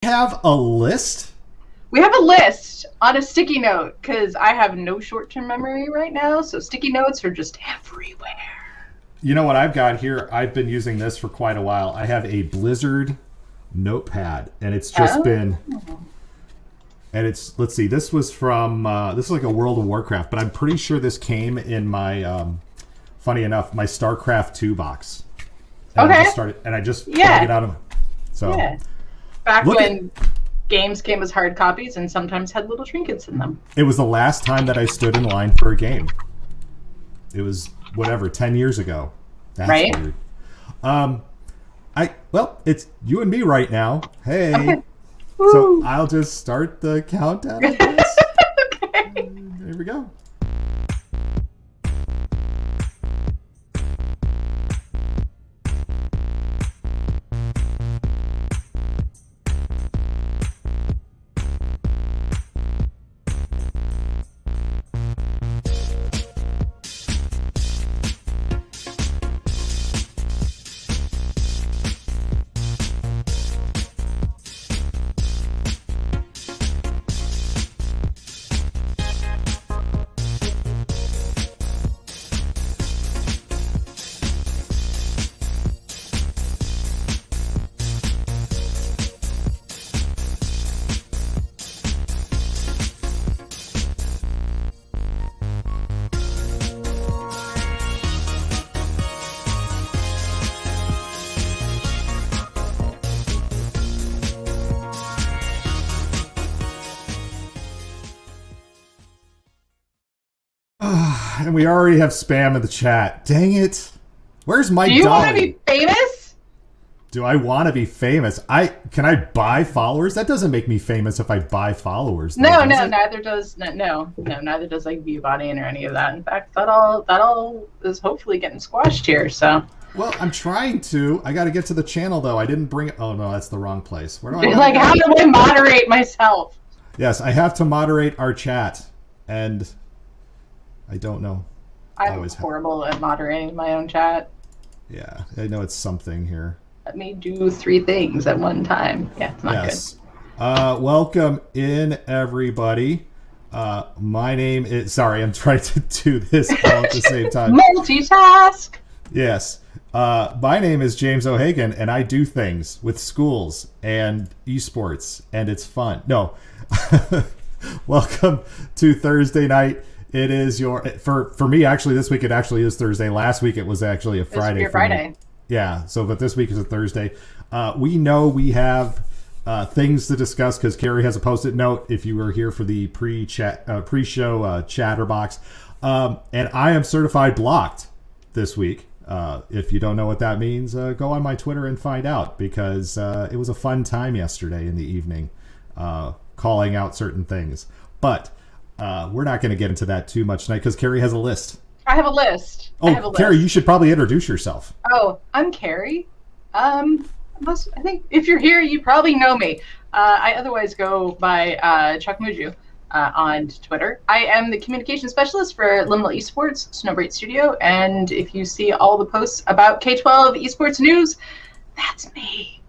Have a list? We have a list on a sticky note because I have no short-term memory right now, so sticky notes are just everywhere. You know what I've got here? I've been using this for quite a while. I have a Blizzard notepad, and it's just been... And it's, let's see, this was from, this is like a World of Warcraft, but I'm pretty sure this came in my, funny enough, my StarCraft 2 box. And Okay. I just dug it out of... So... Yeah. Back when games came as hard copies and sometimes had little trinkets in them. It was the last time that I stood in line for a game. It was, 10 years ago. That's right? Weird. Well, it's you and me right now. Hey. Okay. So I'll just start the countdown, I guess. Okay. There we go. And we already have spam in the chat. Dang it. Where's my Do you dog? want to be famous? Do I want to be famous? Can I buy followers? That doesn't make me famous if I buy followers. No, neither does neither does like view botting or any of that. In fact, that all is hopefully getting squashed here. So. Well, I'm trying to. I got to get to the channel though. I didn't bring it. Oh no, that's the wrong place. Where do I? Like, how do I moderate myself? Yes, I have to moderate our chat, and I don't know. I'm horrible at moderating my own chat. Yeah, I know it's something here. Let me do 3 things at one time. Yeah, it's not good. Welcome in, everybody. My name is... Sorry, I'm trying to do this all at the same time. Multitask! Yes. My name is James O'Hagan, and I do things with schools and esports, and it's fun. No. Welcome to Thursday night. It is for me, actually, this week it actually is Thursday. Last week it was actually a Friday. It's Friday. Yeah, but this week is a Thursday. We know we have things to discuss because Carrie has a Post-it note if you were here for the pre-show chatterbox. And I am certified blocked this week. If you don't know what that means, go on my Twitter and find out because it was a fun time yesterday in the evening calling out certain things. But we're not going to get into that too much tonight because Carrie has a list. I have a list. Oh, Carrie, you should probably introduce yourself. Oh, I'm Carrie. I think if you're here, you probably know me. I otherwise go by Chuck Muju on Twitter. I am the communication specialist for Liminal Esports, Snowbright Studio, and if you see all the posts about K-12 esports news, that's me.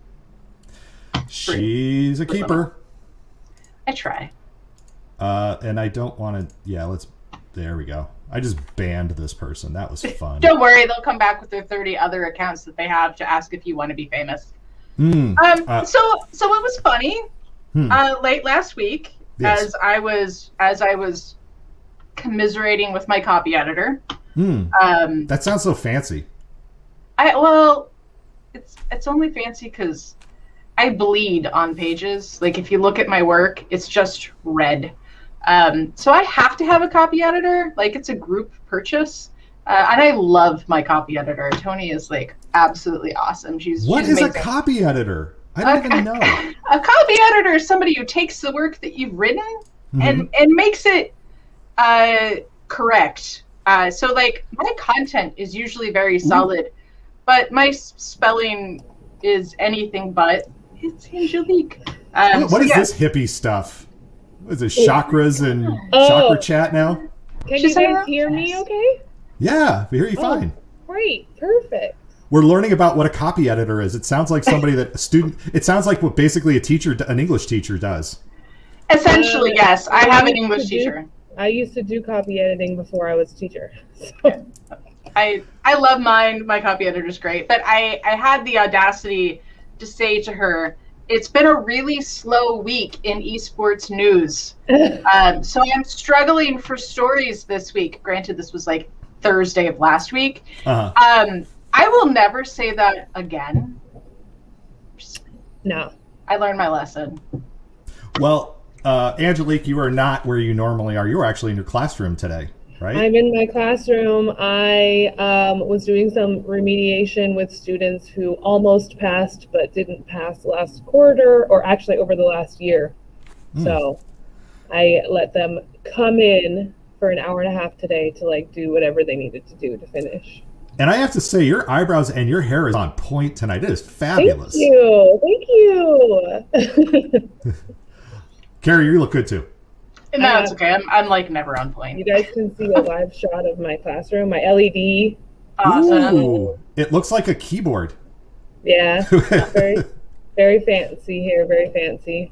She's a keeper. I try. And I don't want to... Yeah, there we go. I just banned this person. That was fun. Don't worry, they'll come back with their 30 other accounts that they have to ask if you want to be famous. So it was funny. Late last week, yes. as I was commiserating with my copy editor. That sounds so fancy. It's only fancy because I bleed on pages. Like if you look at my work, it's just red. So I have to have a copy editor. Like it's a group purchase, and I love my copy editor. Tony is like absolutely awesome. She's amazing. A copy editor? I don't even know. A copy editor is somebody who takes the work that you've written and makes it correct. So like my content is usually very solid, but my spelling is anything but. It's Angelique. What is this hippie stuff? What is it, chakras and chakra chat now? Can you guys hear me okay? Yeah, we hear you fine. Great, perfect. we're learning about what a copy editor is. It sounds like somebody that a student. It sounds like what basically an English teacher does. Essentially, yes. I have an English teacher. I used to do copy editing before I was a teacher. So. I love mine. My copy editor's great. But I had the audacity to say to her, it's been a really slow week in esports news. So I'm struggling for stories this week. Granted, this was like Thursday of last week. I will never say that again. No. I learned my lesson. Well, Angelique, you are not where you normally are. You were actually in your classroom today, right? I'm in my classroom. I was doing some remediation with students who almost passed but didn't pass last quarter, or actually over the last year. So I let them come in for an hour and a half today to like do whatever they needed to do to finish. And I have to say, your eyebrows and your hair is on point tonight. It is fabulous. Thank you. Carrie, you look good too. No, it's okay. I'm like never on point. You guys can see a live shot of my classroom, my LED. Awesome. Ooh, it looks like a keyboard. Yeah, very, very fancy here. Very fancy.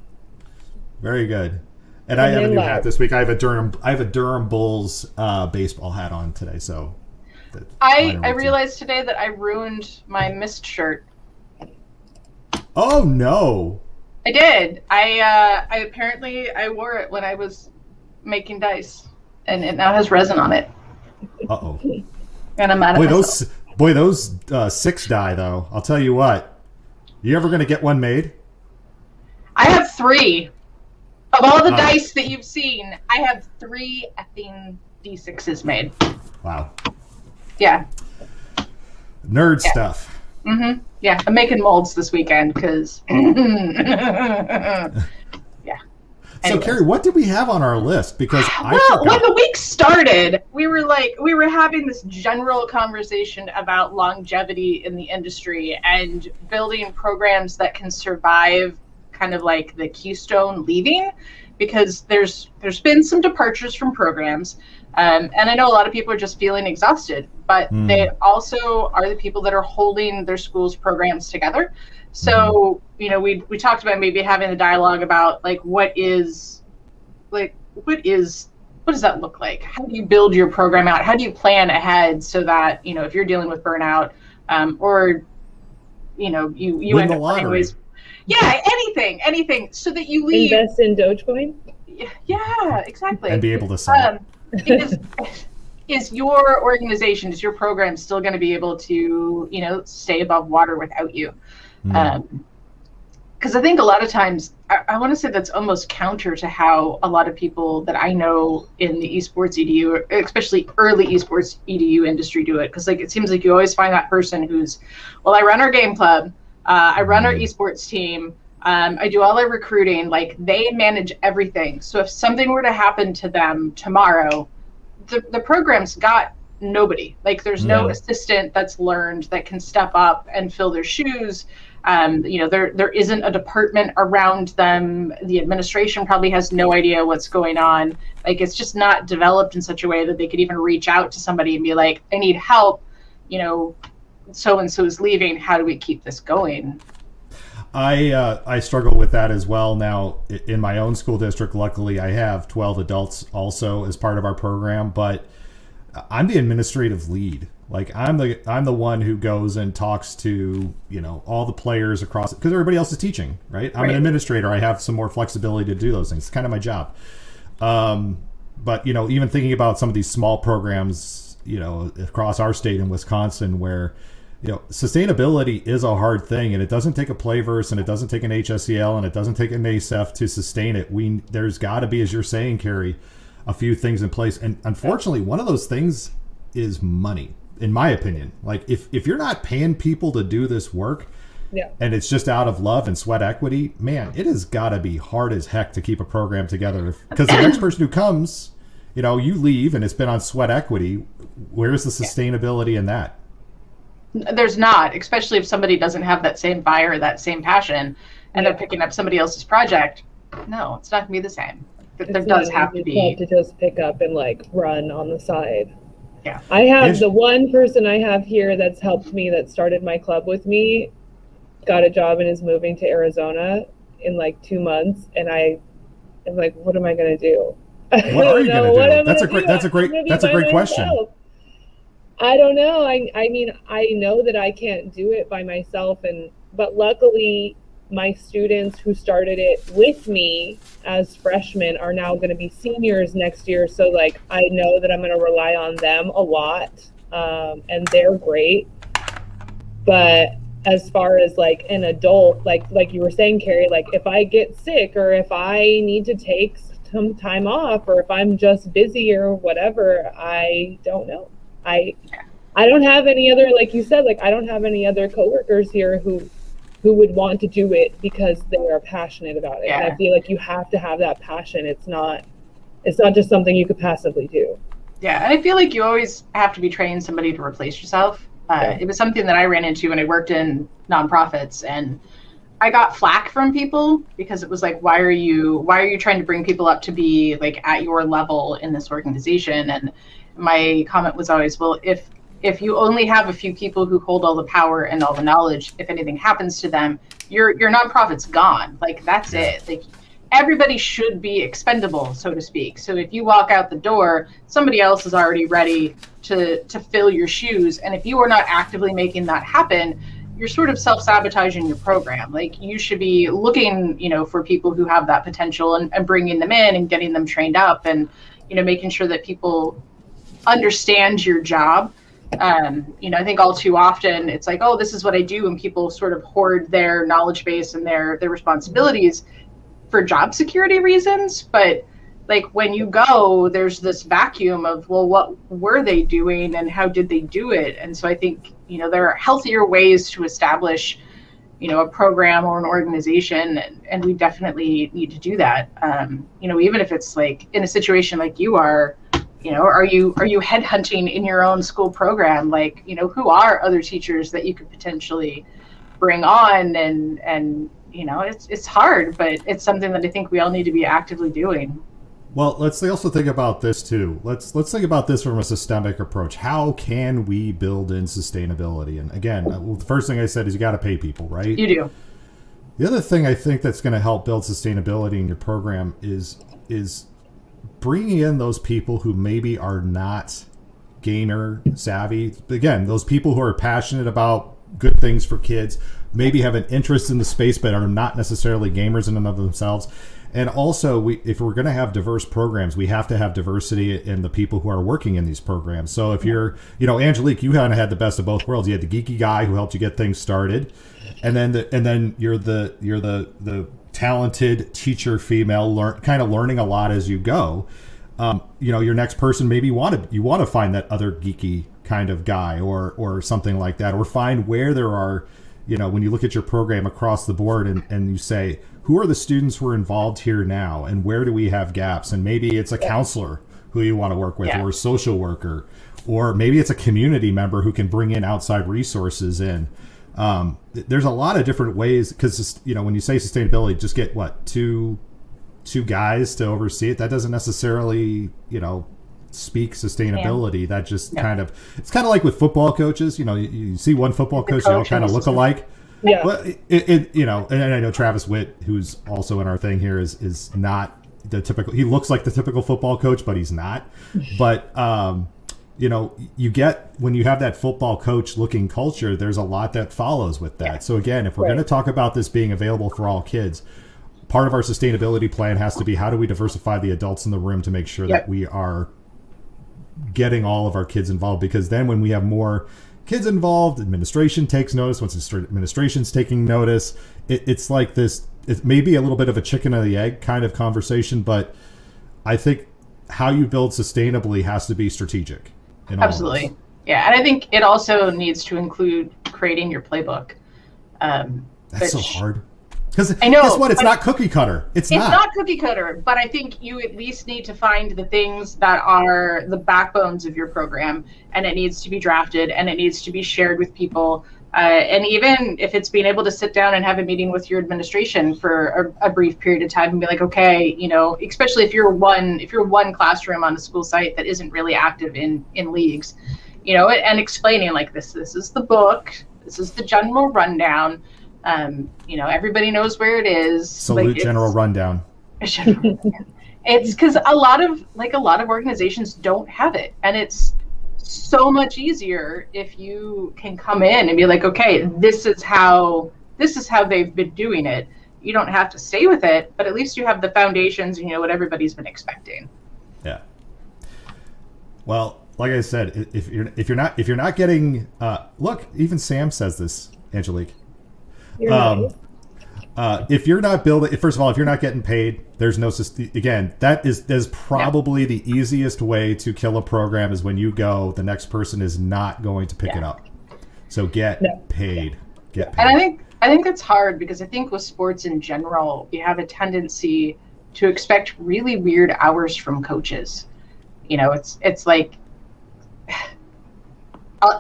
Very good. And I have a new hat this week. I have a Durham Bulls baseball hat on today. So I realized today that I ruined my mist shirt. Oh no! I did. I apparently I wore it when I was making dice, and it now has resin on it. Uh-oh. And I'm out of myself. Those 6 die though. I'll tell you what. You ever gonna get one made? I have 3. Of all the dice that you've seen, I have 3 effing D6s made. Wow. Yeah. Nerd stuff. Mm-hmm. Yeah, I'm making molds this weekend because. Yeah. So, Carrie, what did we have on our list? Because when the week started, we were having this general conversation about longevity in the industry and building programs that can survive kind of like the keystone leaving, because there's been some departures from programs. And I know a lot of people are just feeling exhausted, but they also are the people that are holding their schools' programs together. So, we talked about maybe having a dialogue about what does that look like? How do you build your program out? How do you plan ahead so that, if you're dealing with burnout, or, you win end the up lottery. ways. Yeah, anything, so that you leave. Invest in Dogecoin? Yeah, exactly. And be able to sell it. Is your organization, is your program still going to be able to, stay above water without you? Because I think a lot of times, I want to say that's almost counter to how a lot of people that I know in the esports EDU, especially early esports EDU industry, do it. Because it seems like you always find that person who's, well, I run our game club, I run our esports team, I do all our recruiting, they manage everything. So if something were to happen to them tomorrow, the program's got nobody. There's no assistant that's learned that can step up and fill their shoes. There isn't a department around them. The administration probably has no idea what's going on. It's just not developed in such a way that they could even reach out to somebody and be like, I need help, so-and-so is leaving. How do we keep this going? I struggle with that as well. Now, in my own school district, luckily I have 12 adults also as part of our program, but I'm the administrative lead. I'm the one who goes and talks to, all the players across, because everybody else is teaching, right? I'm an administrator. I have some more flexibility to do those things. It's kind of my job. But, even thinking about some of these small programs, across our state in Wisconsin where, sustainability is a hard thing, and it doesn't take a Playverse, and it doesn't take an HSEL, and it doesn't take an ASEF to sustain it. There's got to be, as you're saying, Carrie, a few things in place. And unfortunately, one of those things is money, in my opinion. If you're not paying people to do this work, and it's just out of love and sweat equity, man, it has got to be hard as heck to keep a program together. Because the next person who comes, you leave, and it's been on sweat equity. Where's the sustainability in that? There's not, especially if somebody doesn't have that same fire, that same passion, and they're picking up somebody else's project. No, it's not going to be the same. There does have to be. To just pick up and run on the side. Yeah. I have the one person I have here that's helped me, that started my club with me, got a job and is moving to Arizona in like 2 months, and I am like, what am I going to do? What are you going to do? That's a great question. I don't know. I mean, I know that I can't do it by myself, but luckily my students who started it with me as freshmen are now going to be seniors next year. So like, I know that I'm going to rely on them a lot, and they're great. But as far as like an adult, like you were saying, Carrie, like if I get sick or if I need to take some time off or if I'm just busy or whatever, I don't know. I don't have any other, like you said, like I don't have any other coworkers here who would want to do it because they are passionate about it. Yeah. And I feel like you have to have that passion. It's not just something you could passively do. Yeah, and I feel like you always have to be training somebody to replace yourself. It was something that I ran into when I worked in nonprofits, and I got flack from people because it was like, why are you trying to bring people up to be like at your level in this organization? And my comment was always, well, if you only have a few people who hold all the power and all the knowledge, if anything happens to them, your nonprofit's gone. Like that's it. Like everybody should be expendable, so to speak. So if you walk out the door, somebody else is already ready to fill your shoes. And if you are not actively making that happen, you're sort of self-sabotaging your program. Like you should be looking, for people who have that potential and bringing them in and getting them trained up and, making sure that people understand your job. I think all too often it's like, oh, this is what I do. And people sort of hoard their knowledge base and their responsibilities for job security reasons. But like when you go, there's this vacuum of, well, what were they doing and how did they do it? And so I think, there are healthier ways to establish, a program or an organization. And we definitely need to do that. Even if it's like in a situation like you are, are you headhunting in your own school program? Like, who are other teachers that you could potentially bring on? And it's hard, but it's something that I think we all need to be actively doing. Well, let's also think about this too. Let's think about this from a systemic approach. How can we build in sustainability? And again, the first thing I said is you got to pay people, right? You do. The other thing I think that's going to help build sustainability in your program is bringing in those people who maybe are not gamer savvy. Again, those people who are passionate about good things for kids, maybe have an interest in the space, but are not necessarily gamers in and of themselves. And also, if we're going to have diverse programs, we have to have diversity in the people who are working in these programs. So if you're, Angelique, you kind of had the best of both worlds. You had the geeky guy who helped you get things started, and then you're the talented teacher female, learning a lot as you go. Your next person maybe you want to find that other geeky kind of guy or something like that, or find where there are, when you look at your program across the board and you say, who are the students who are involved here now and where do we have gaps? And maybe it's a counselor who you want to work with, or a social worker, or maybe it's a community member who can bring in outside resources in. There's a lot of different ways, because when you say sustainability, just get two guys to oversee it. That doesn't necessarily speak sustationability. That just it's kind of like with football coaches. You see one football coach, they all kind of look alike. Yeah. Well, and I know Travis Witt, who's also in our thing here, is not the typical. He looks like the typical football coach, but he's not. But you get, when you have that football coach looking culture, there's a lot that follows with that. Yeah. So again, if we're going to talk about this being available for all kids, part of our sustainability plan has to be, how do we diversify the adults in the room to make sure that we are getting all of our kids involved? Because then when we have more kids involved, administration takes notice. Once administration's taking notice, it's like this, it may be a little bit of a chicken or the egg kind of conversation, but I think how you build sustainably has to be strategic. Absolutely. Yeah. And I think it also needs to include creating your playbook. That's so hard. Because guess what? It's not cookie cutter. It's not cookie cutter, but I think you at least need to find the things that are the backbones of your program, and it needs to be drafted and it needs to be shared with people And even if it's being able to sit down and have a meeting with your administration for a brief period of time and be like, okay, especially if you're one classroom on a school site that isn't really active in leagues, and explaining like this is the book, this is the general rundown. Everybody knows where it is. Salute general rundown. It's because a lot of organizations don't have it, and it's so much easier if you can come in and be like, okay, this is how they've been doing it. You don't have to stay with it, but at least you have the foundations, what everybody's been expecting. Yeah. Well, like I said, if you're not getting look, even Sam says this, Angelique. If you're not building, first of all, if you're not getting paid, there's no, again, that is probably the easiest way to kill a program is when you go, the next person is not going to pick it up. So get paid. Get paid. And I think it's hard because I think with sports in general, you have a tendency to expect really weird hours from coaches. It's like,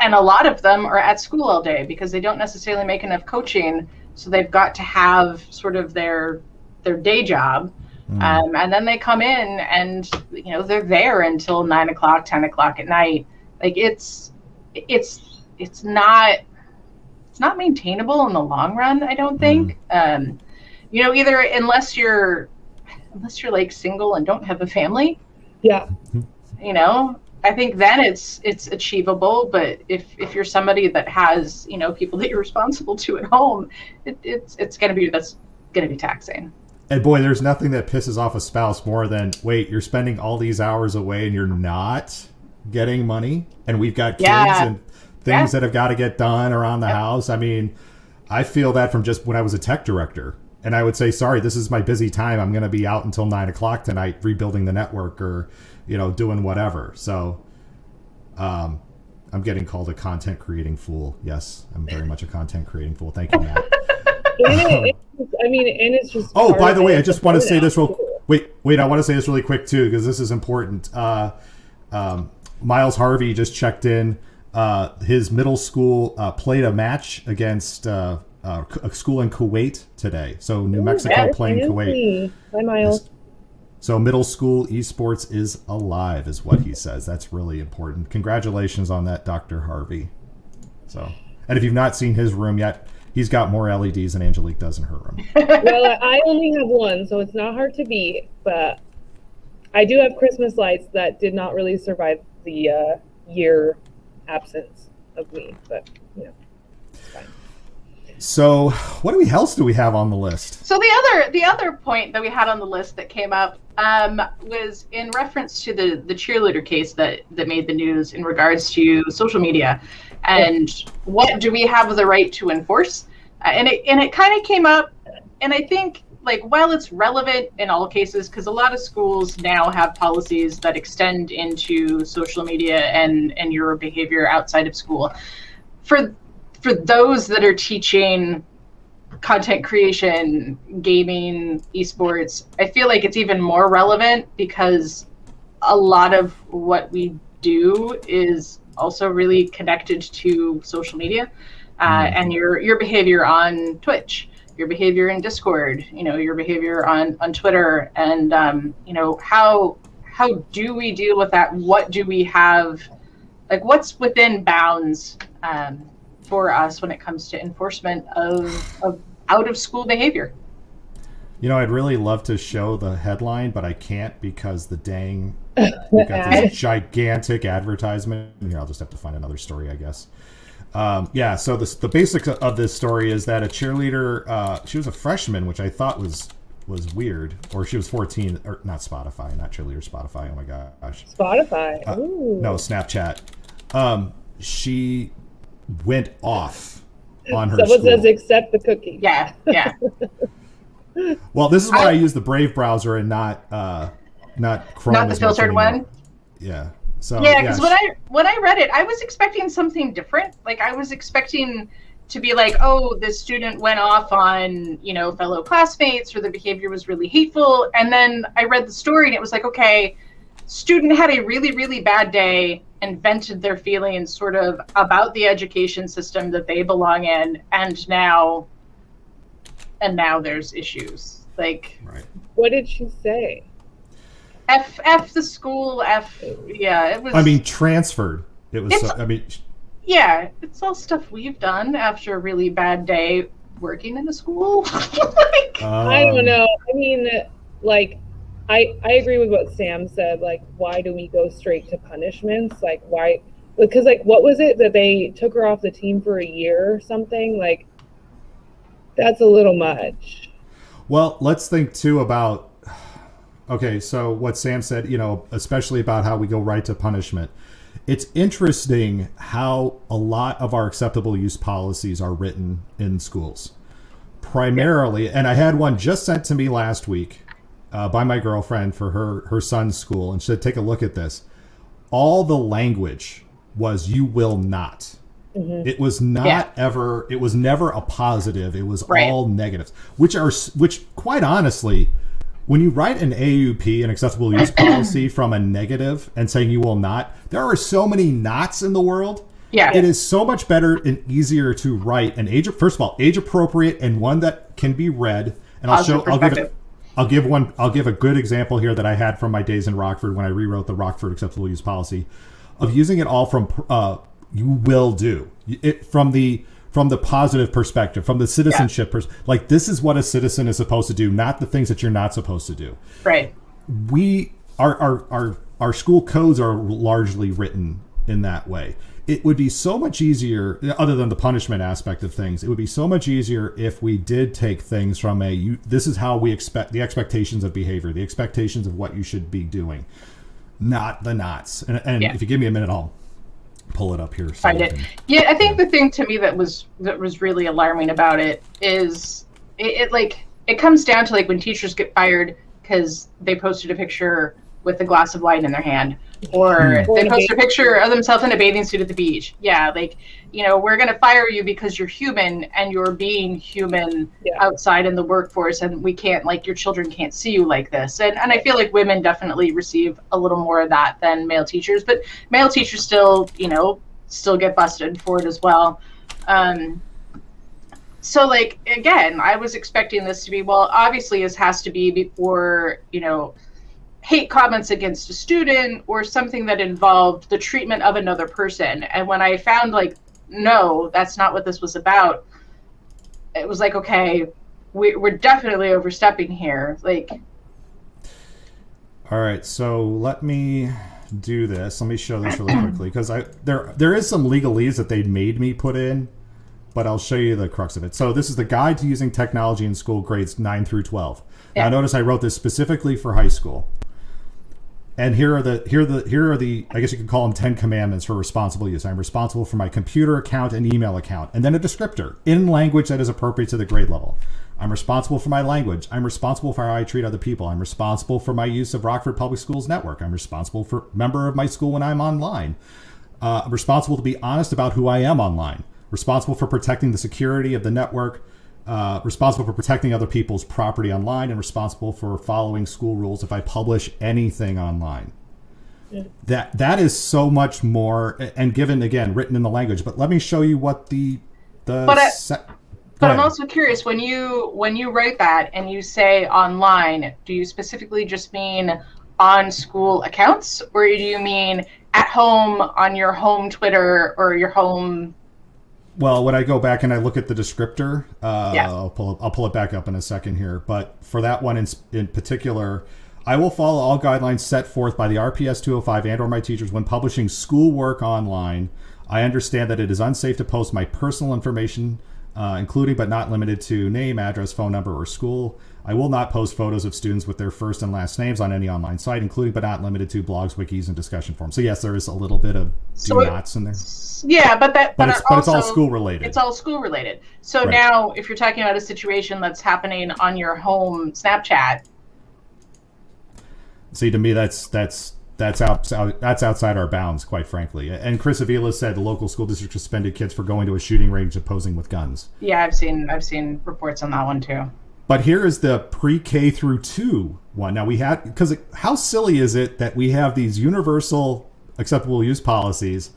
and a lot of them are at school all day because they don't necessarily make enough coaching. So they've got to have sort of their day job. And then they come in and, they're there until 9 o'clock, 10 o'clock at night. Like it's not maintainable in the long run, I don't think. Either unless you're like single and don't have a family. Yeah. I think then it's achievable, but if you're somebody that has, people that you're responsible to at home, that's going to be taxing. And boy, there's nothing that pisses off a spouse more than, wait, you're spending all these hours away and you're not getting money, and we've got kids and things that have got to get done around the house. I mean, I feel that from just when I was a tech director, and I would say, sorry, this is my busy time. I'm going to be out until 9 o'clock tonight rebuilding the network or, doing whatever. So I'm getting called a content creating fool. Yes, I'm very much a content creating fool. Thank you, Matt. And it's just. Oh, by the way, I just want to say this wait, I want to say this really quick too, because this is important. Miles Harvey just checked in. His middle school played a match against a school in Kuwait today. So New Mexico playing Kuwait. Hi, Miles. So middle school esports is alive, is what he says. That's really important. Congratulations on that, Dr. Harvey. So, and if you've not seen his room yet, he's got more LEDs than Angelique does in her room. Well, I only have one, so it's not hard to beat. But I do have Christmas lights that did not really survive the year absence of me. But it's fine. So, what else do we have on the list? So the other point that we had on the list that came up was in reference to the cheerleader case that made the news in regards to social media, and what do we have the right to enforce? And it kind of came up, and I think while it's relevant in all cases, because a lot of schools now have policies that extend into social media and your behavior outside of school, for those that are teaching content creation, gaming, esports, I feel like it's even more relevant because a lot of what we do is also really connected to social media and your behavior on Twitch, your behavior in Discord, your behavior on Twitter, and how do we deal with that? What do we have, what's within bounds for us when it comes to enforcement of out of school behavior? I'd really love to show the headline, but I can't because we've got this gigantic advertisement. Here, I'll just have to find another story, I guess. So the basics of this story is that a cheerleader, she was a freshman, which I thought was weird, or she was 14, or not Spotify, not cheerleader, Spotify. Oh my gosh. Spotify. No, Snapchat. She went off on her Someone school. says accept the cookie. Yeah. Well, this is why I use the Brave browser and not Chrome. Not the filtered one. Yeah. So because when I read it, I was expecting something different. I was expecting to be like, oh, this student went off on fellow classmates, or the behavior was really hateful. And then I read the story and it was like, okay, student had a really, really bad day. and vented their feelings sort of about the education system that they belong in, and now there's issues. Like, right. What did she say? F the school, yeah, it was. I mean, transferred. It was. Yeah, it's all stuff we've done after a really bad day working in a school. Like, I don't know. I mean, like, I agree with what Sam said. Like, why do we go straight to punishments? Like, why? Because, like, what was it that they took her off the team for a year or something? Like, that's a little much. Well, let's think too about. Okay, so what Sam said, especially about how we go right to punishment. It's interesting how a lot of our acceptable use policies are written in schools. Primarily, and I had one just sent to me last week by my girlfriend for her son's school, and she said, take a look at this. All the language was "you will not." Mm-hmm. It was not ever. It was never a positive. It was all negatives, which quite honestly, when you write an AUP, an acceptable use policy, from a negative and saying "you will not," there are so many nots in the world. Yeah, it is so much better and easier to write an first of all, age appropriate, and one that can be read. And I'll give a good example here that I had from my days in Rockford when I rewrote the Rockford acceptable use policy, of using it all from "you will do" it from the positive perspective, from the citizenship perspective. Like, this is what a citizen is supposed to do, not the things that you're not supposed to do. Right. Our school codes are largely written in that way. It would be so much easier, other than the punishment aspect of things, it would be so much easier if we did take things from this is how we expect, the expectations of behavior, the expectations of what you should be doing, not the knots. And if you give me a minute, I'll pull it up here. Find it. Yeah, I think the thing to me that was really alarming about it is it comes down to, like, when teachers get fired because they posted a picture with a glass of wine in their hand, or they post a picture of themselves in a bathing suit at the beach. Yeah, like, we're going to fire you because you're human and you're being human outside in the workforce, and we can't, like, your children can't see you like this. And I feel like women definitely receive a little more of that than male teachers, but male teachers still get busted for it as well. So, like, again, I was expecting this to be, well, obviously this has to be before, hate comments against a student or something that involved the treatment of another person. And when I found, like, no, that's not what this was about, it was like, okay, we're definitely overstepping here. Like, all right, so let me do this. Let me show this really quickly, because there is some legalese that they made me put in, but I'll show you the crux of it. So this is the guide to using technology in school, grades 9 through 12. Now notice I wrote this specifically for high school. And here are the I guess you could call them 10 commandments for responsible use. I'm responsible for my computer account and email account, and then a descriptor in language that is appropriate to the grade level. I'm responsible for my language. I'm responsible for how I treat other people. I'm responsible for my use of Rockford Public Schools network. I'm responsible for member of my school when I'm online. I'm responsible to be honest about who I am online. Responsible for protecting the security of the network. Responsible for protecting other people's property online, and responsible for following school rules if I publish anything online. Yeah. That is so much more, and given, again, written in the language. But let me show you what But I'm also curious, when you write that and you say online, do you specifically just mean on school accounts, or do you mean at home on your home Twitter or your home? Well, when I go back and I look at the descriptor, I'll pull it back up in a second here. But for that one in particular, I will follow all guidelines set forth by the RPS 205 and or my teachers when publishing schoolwork online. I understand that it is unsafe to post my personal information, including but not limited to name, address, phone number, or school. I will not post photos of students with their first and last names on any online site, including but not limited to blogs, wikis, and discussion forums. So yes, there is a little bit of nots in there. Yeah, but it's all school related. It's all school related. So right. Now, if you're talking about a situation that's happening on your home Snapchat, see, to me, that's outside our bounds, quite frankly. And Chris Avila said the local school district suspended kids for going to a shooting range and posing with guns. Yeah, I've seen reports on that one too. But here is the pre-K through 2 one. Now because how silly is it that we have these universal acceptable use policies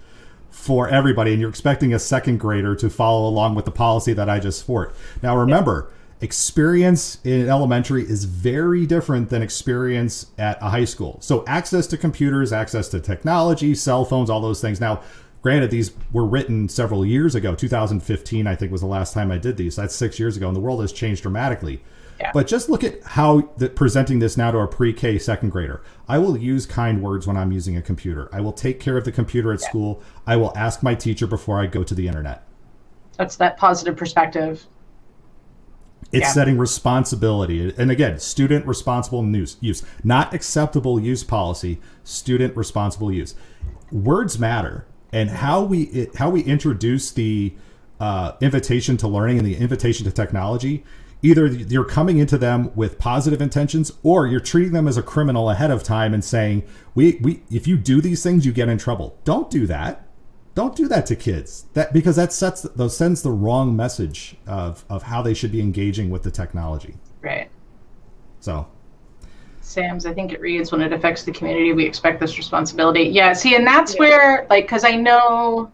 for everybody, and you're expecting a second grader to follow along with the policy that I just fought. Now remember, experience in elementary is very different than experience at a high school. So access to computers, access to technology, cell phones, all those things. Now, granted, these were written several years ago. 2015, I think, was the last time I did these. That's 6 years ago, and the world has changed dramatically. Yeah. But just look at how presenting this now to a pre-K second grader. I will use kind words when I'm using a computer. I will take care of the computer at school. I will ask my teacher before I go to the internet. That's that positive perspective. It's setting responsibility. And again, student responsible use. Not acceptable use policy, student responsible use. Words matter. And how we introduce the invitation to learning and the invitation to technology, either you're coming into them with positive intentions, or you're treating them as a criminal ahead of time and saying, if you do these things, you get in trouble. Don't do that. Don't do that to kids. Because that sends the wrong message of how they should be engaging with the technology. Right. So. Sam's, I think it reads, when it affects the community, we expect this responsibility. Yeah, see, and that's where, like, because I know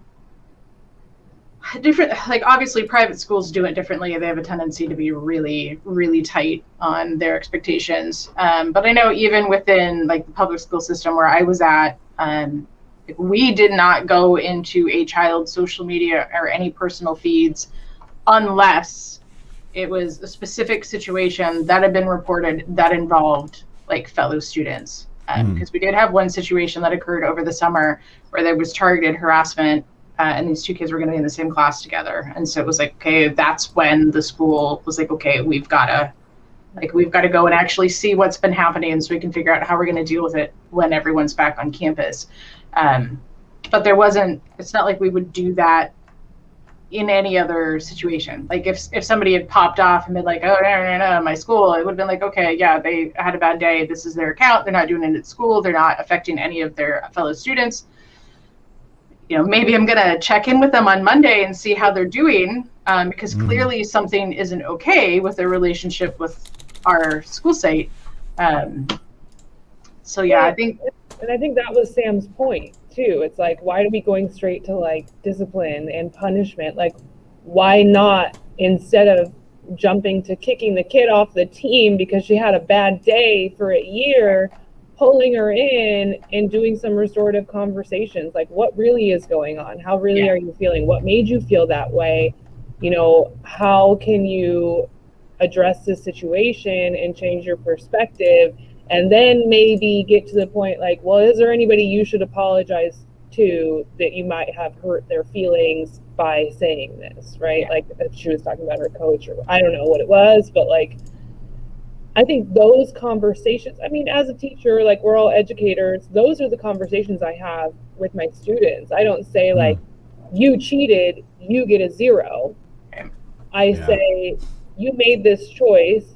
different, like, obviously private schools do it differently. They have a tendency to be really, really tight on their expectations. But I know even within, like, the public school system where I was at, we did not go into a child's social media or any personal feeds unless it was a specific situation that had been reported that involved, like, fellow students. Because we did have one situation that occurred over the summer where there was targeted harassment, and these two kids were going to be in the same class together. And so it was like, okay, that's when the school was like, okay, we've got to go and actually see what's been happening, so we can figure out how we're going to deal with it when everyone's back on campus. But it's not like we would do that in any other situation. Like if somebody had popped off and been like, oh, no, my school, it would have been like, okay, yeah, they had a bad day. This is their account. They're not doing it at school. They're not affecting any of their fellow students. Maybe I'm going to check in with them on Monday and see how they're doing, because clearly something isn't okay with their relationship with our school site. So yeah, I think that was Sam's point too. It's like, why are we going straight to like discipline and punishment? Like, why not, instead of jumping to kicking the kid off the team because she had a bad day for a year, pulling her in and doing some restorative conversations? Like, what really is going on? How really are you feeling? What made you feel that way? How can you address this situation and change your perspective? And then maybe get to the point like, well, is there anybody you should apologize to that you might have hurt their feelings by saying this, right? Yeah. Like if she was talking about her coach, or I don't know what it was, but like, I think those conversations, I mean, as a teacher, like we're all educators, those are the conversations I have with my students. I don't say like, you cheated, you get a 0. I say, you made this choice.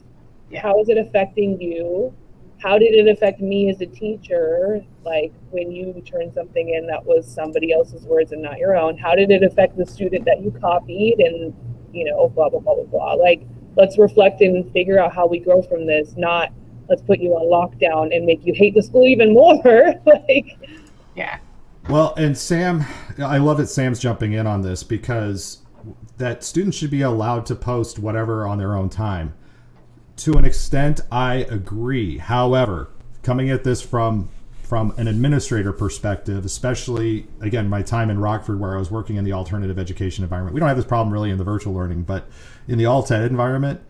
How is it affecting you? How did it affect me as a teacher? Like when you turned something in that was somebody else's words and not your own, how did it affect the student that you copied? And, blah, blah, blah, blah, blah. Like, let's reflect and figure out how we grow from this, not let's put you on lockdown and make you hate the school even more. Well, and Sam, I love that Sam's jumping in on this, because that students should be allowed to post whatever on their own time. To an extent, I agree. However, coming at this from an administrator perspective, especially, again, my time in Rockford where I was working in the alternative education environment, we don't have this problem really in the virtual learning, but in the alt ed environment,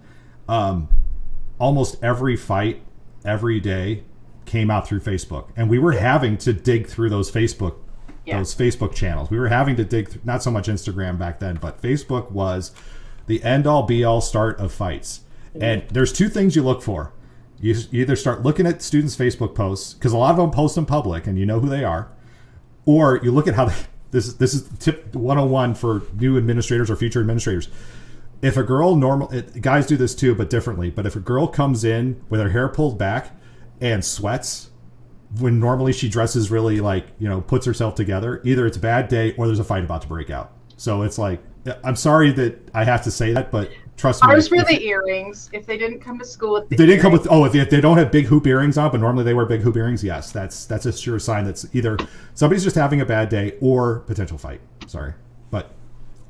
almost every fight every day came out through Facebook. And we were having to dig through those Facebook channels. We were having to dig through, not so much Instagram back then, but Facebook was the end-all be-all start of fights. And there's two things you look for. You either start looking at students' Facebook posts, because a lot of them post in public and you know who they are, or you look at how this is tip 101 for new administrators or future administrators. If a girl guys do this too, but differently, but if a girl comes in with her hair pulled back and sweats when normally she dresses really puts herself together, either it's a bad day or there's a fight about to break out. So it's like, I'm sorry that I have to say that, but trust me. Ours were the earrings. If they didn't come to school with if they didn't come with, if they don't have big hoop earrings on, but normally they wear big hoop earrings, yes, that's a sure sign that's either somebody's just having a bad day or potential fight. Sorry,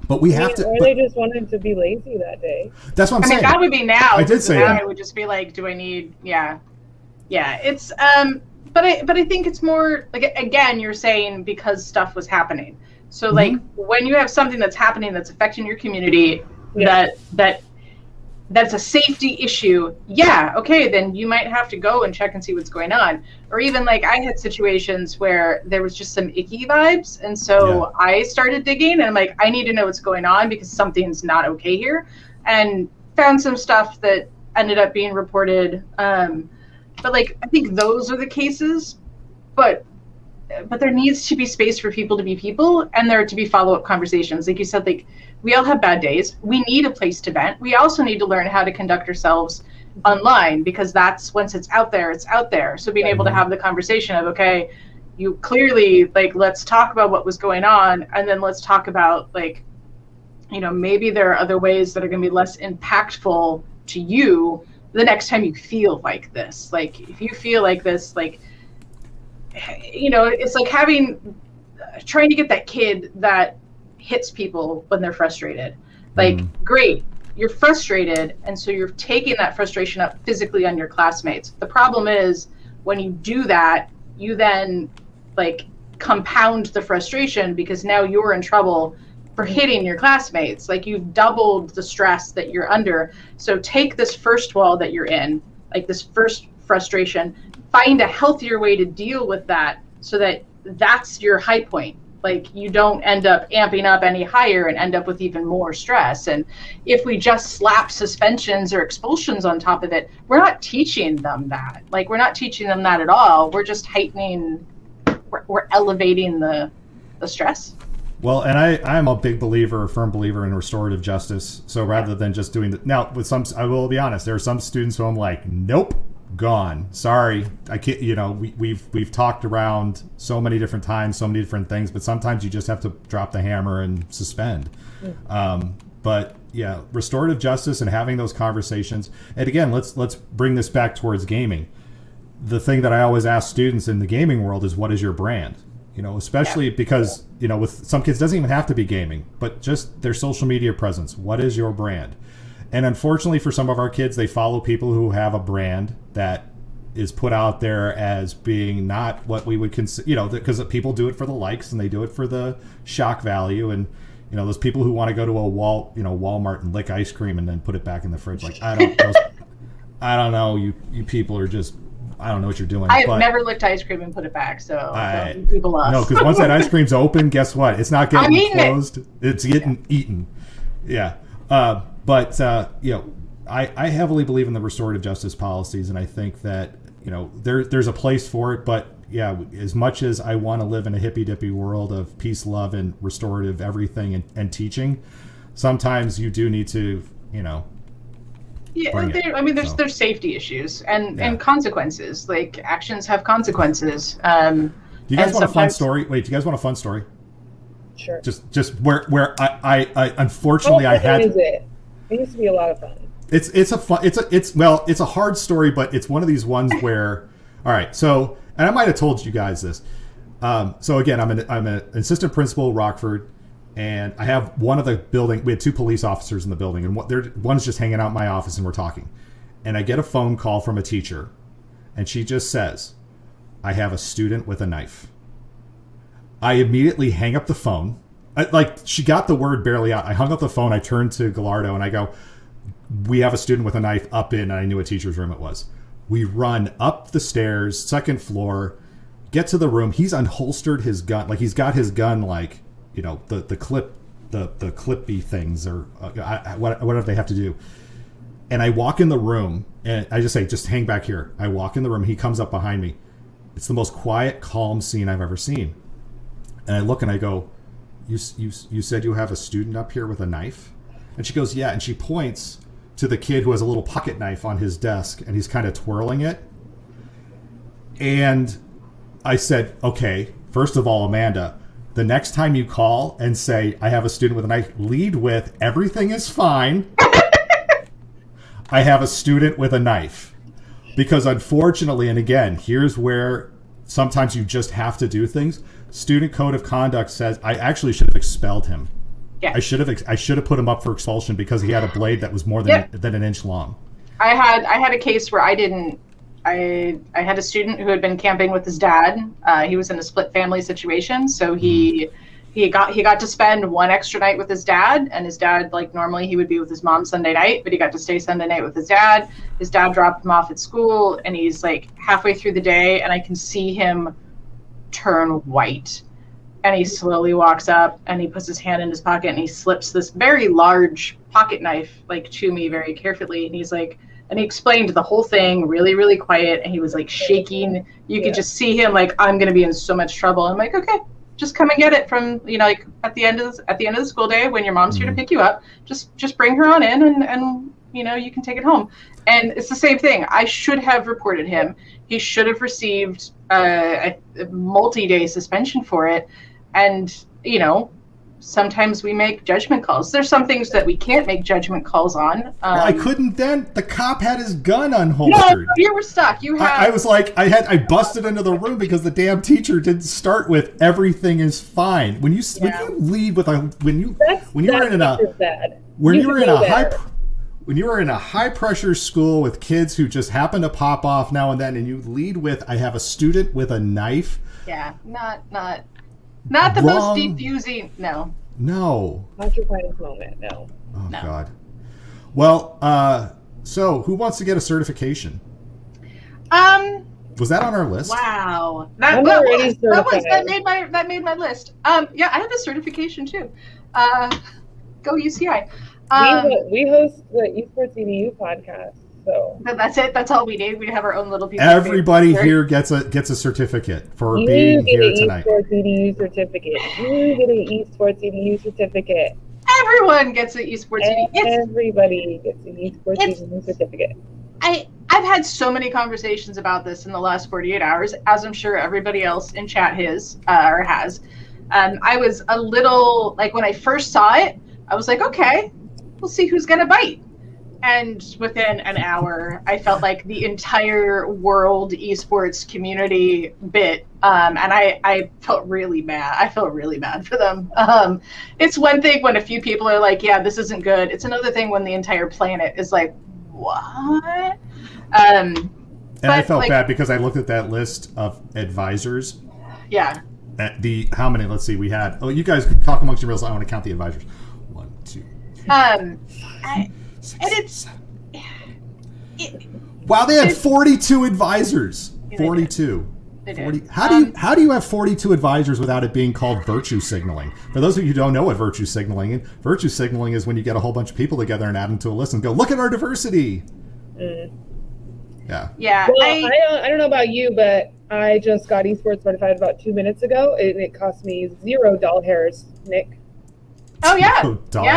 but we have to. Or they just wanted to be lazy that day. That's what I'm saying. That would be now. I did say now that. It would just be like, do I need? Yeah. It's but I think it's more like, again, you're saying because stuff was happening. So like when you have something that's happening that's affecting your community, that's a safety issue. Yeah, okay, then you might have to go and check and see what's going on. Or even like I had situations where there was just some icky vibes, and so I started digging, and I'm like, I need to know what's going on because something's not okay here, and found some stuff that ended up being reported. But like I think those are the cases, but there needs to be space for people to be people, and there to be follow-up conversations. Like you said, like we all have bad days. We need a place to vent. We also need to learn how to conduct ourselves online, because that's, once it's out there, it's out there. So being able to have the conversation of, okay, you clearly, like, let's talk about what was going on, and then let's talk about, like, you know, maybe there are other ways that are going to be less impactful to you the next time you feel like this. Like, if you feel like this, like, you know, it's like trying to get that kid that hits people when they're frustrated. Like, great, you're frustrated, and so you're taking that frustration up physically on your classmates. The problem is when you do that, you then like compound the frustration, because now you're in trouble for hitting your classmates. Like, you've doubled the stress that you're under. So take this first wall that you're in, like this first frustration, find a healthier way to deal with that, so that that's your high point. Like, you don't end up amping up any higher and end up with even more stress. And if we just slap suspensions or expulsions on top of it, we're not teaching them that. Like, we're not teaching them that at all. We're just heightening, we're elevating the stress. Well, and I'm a firm believer in restorative justice. So rather than just doing now with some, I will be honest, there are some students who I'm like, nope, gone. Sorry, I can't. You know, we've talked around so many different times, so many different things, but sometimes you just have to drop the hammer and suspend. But yeah, restorative justice and having those conversations. And again, let's bring this back towards gaming. The thing that I always ask students in the gaming world is, what is your brand? You know, especially because, you know, with some kids, it doesn't even have to be gaming, but just their social media presence. What is your brand? And unfortunately for some of our kids, they follow people who have a brand that is put out there as being not what we would consider, you know, because people do it for the likes and they do it for the shock value. And, you know, those people who want to go to a Walmart and lick ice cream and then put it back in the fridge. Like, I don't know. You people are just, I don't know what you're doing. I have never licked ice cream and put it back, so don't leave people off. No, because once that ice cream's open, guess what? It's not getting closed. It's getting eaten. Yeah. But you know, I heavily believe in the restorative justice policies, and I think that, you know, there's a place for it. But yeah, as much as I want to live in a hippy-dippy world of peace, love, and restorative everything and teaching, sometimes you do need to, you know. Yeah, there's safety issues and consequences. Like, actions have consequences. Do you guys want a fun story? Wait, do you guys want a fun story? Sure. Just where I unfortunately I had. Is it? It used to be a lot of fun. It's a hard story, but it's one of these ones where, all right. So, and I might have told you guys this. So again, I'm an assistant principal at Rockford. And I have one of the building. We had two police officers in the building, and one's just hanging out in my office, and we're talking. And I get a phone call from a teacher, and she just says, "I have a student with a knife." I immediately hang up the phone. She got the word barely out. I hung up the phone. I turned to Gallardo and I go, "We have a student with a knife up in." And I knew a teacher's room it was. We run up the stairs, second floor, get to the room. He's unholstered his gun, like he's got his gun, like, you know, the clippy things or whatever they have to do. And I walk in the room and I just say, "Just hang back here." I walk in the room. He comes up behind me. It's the most quiet, calm scene I've ever seen. And I look and I go, you said you have a student up here with a knife?" And she goes, "Yeah." And she points to the kid who has a little pocket knife on his desk and he's kind of twirling it. And I said, "Okay, first of all, Amanda, the next time you call and say, 'I have a student with a knife,' lead with, 'Everything is fine.'" I have a student with a knife. Because unfortunately, and again, here's where sometimes you just have to do things. Student code of conduct says I actually should have expelled him. Yeah. I should have put him up for expulsion because he had a blade that was more than an inch long. I had a case where I had a student who had been camping with his dad. He was in a split family situation, so he got to spend one extra night with his dad, and his dad, like normally he would be with his mom Sunday night, but he got to stay Sunday night with his dad. His dad dropped him off at school, and he's like halfway through the day, and I can see him turn white. And he slowly walks up, and he puts his hand in his pocket, and he slips this very large pocket knife like to me very carefully, and he's like, and he explained the whole thing really, really quiet, and he was like shaking. You could just see him like, I'm gonna be in so much trouble. I'm like, okay, just come and get it from, like at the end of the school day when your mom's here to pick you up. Just bring her on in, and you can take it home. And it's the same thing. I should have reported him. He should have received a multi-day suspension for it. And sometimes we make judgment calls. There's some things that we can't make judgment calls on. Well, I couldn't then. The cop had his gun unholstered. No, you were stuck. You had. I was like, I busted into the room because the damn teacher didn't start with everything is fine. When you lead with when you were in a high pressure school with kids who just happen to pop off now and then, and you lead with, I have a student with a knife. Yeah, not the most defusing. No. Not your finest moment. No. Oh no. God. Well, so who wants to get a certification? Was that on our list? Wow. That made my list. Yeah, I have a certification too. Go UCI. We host the Esports EDU podcast, so that's it. That's all we need. We have our own little piece. Everybody here gets a certificate for being here tonight. Esports EDU certificate. You get an Esports EDU certificate. Everyone gets an Esports EDU. Everybody gets an Esports EDU certificate. I've had so many conversations about this in the last 48 hours, as I'm sure everybody else in chat has. I was a little, like, when I first saw it, I was like, okay, we'll see who's gonna bite. And within an hour, I felt like the entire world esports community bit, and I felt really bad. I felt really bad for them. It's one thing when a few people are like, yeah, this isn't good. It's another thing when the entire planet is like, what? And I felt bad because I looked at that list of advisors. Yeah. At how many? Let's see. We had. Oh, you guys can talk amongst yourselves. I want to count the advisors. 1, 2, 3. 6, 7. Wow, they had 42 advisors. 42. They did. How do you have 42 advisors without it being called virtue signaling? For those of you who don't know what virtue signaling is when you get a whole bunch of people together and add them to a list and go, look at our diversity. Yeah. Well, I don't know about you, but I just got esports certified about 2 minutes ago, and it cost me 0 doll hairs, Nick. Oh yeah,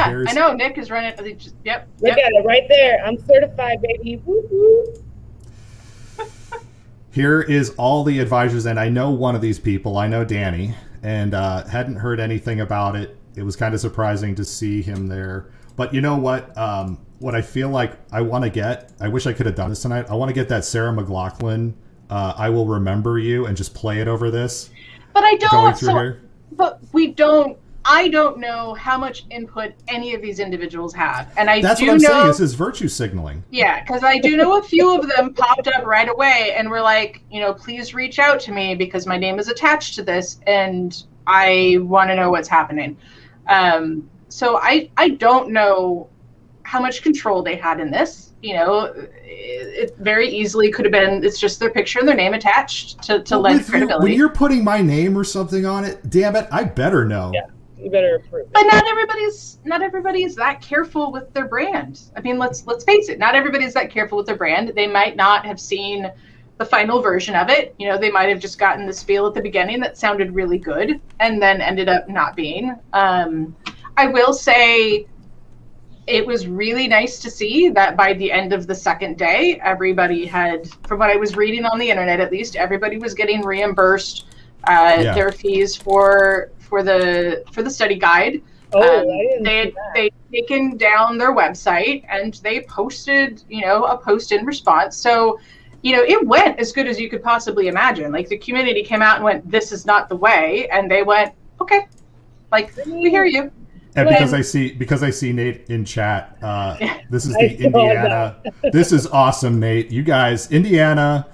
hairs. I know. Nick is running. Yep. Look at it right there. I'm certified, baby. Woo-hoo. Here is all the advisors, and I know one of these people. I know Danny, and hadn't heard anything about it. It was kind of surprising to see him there. But you know what? What I feel like I want to get, I wish I could have done this tonight. I want to get that Sarah McLachlan, I Will Remember You, and just play it over this. But I don't. Here. But we don't. I don't know how much input any of these individuals have, and that's what I'm saying. This is virtue signaling. Yeah, because I do know a few of them popped up right away and were like, please reach out to me because my name is attached to this, and I want to know what's happening. So I don't know how much control they had in this. It very easily could have been, it's just their picture and their name attached to lend credibility. When you're putting my name or something on it, damn it, I better know. Yeah. You better approve it. But not everybody is that careful with their brand. I mean, let's face it. Not everybody is that careful with their brand. They might not have seen the final version of it. They might have just gotten this feel at the beginning that sounded really good and then ended up not being. I will say it was really nice to see that by the end of the second day, everybody had, from what I was reading on the internet at least, everybody was getting reimbursed their fees for the study guide. Oh, I didn't They see had that. they'd taken down their website and they posted, a post in response. So, it went as good as you could possibly imagine. Like the community came out and went, "This is not the way," and they went, "Okay, like we hear you." And Like- because I see Nate in chat, this is I the saw Indiana. This is awesome, Nate. You guys, Indiana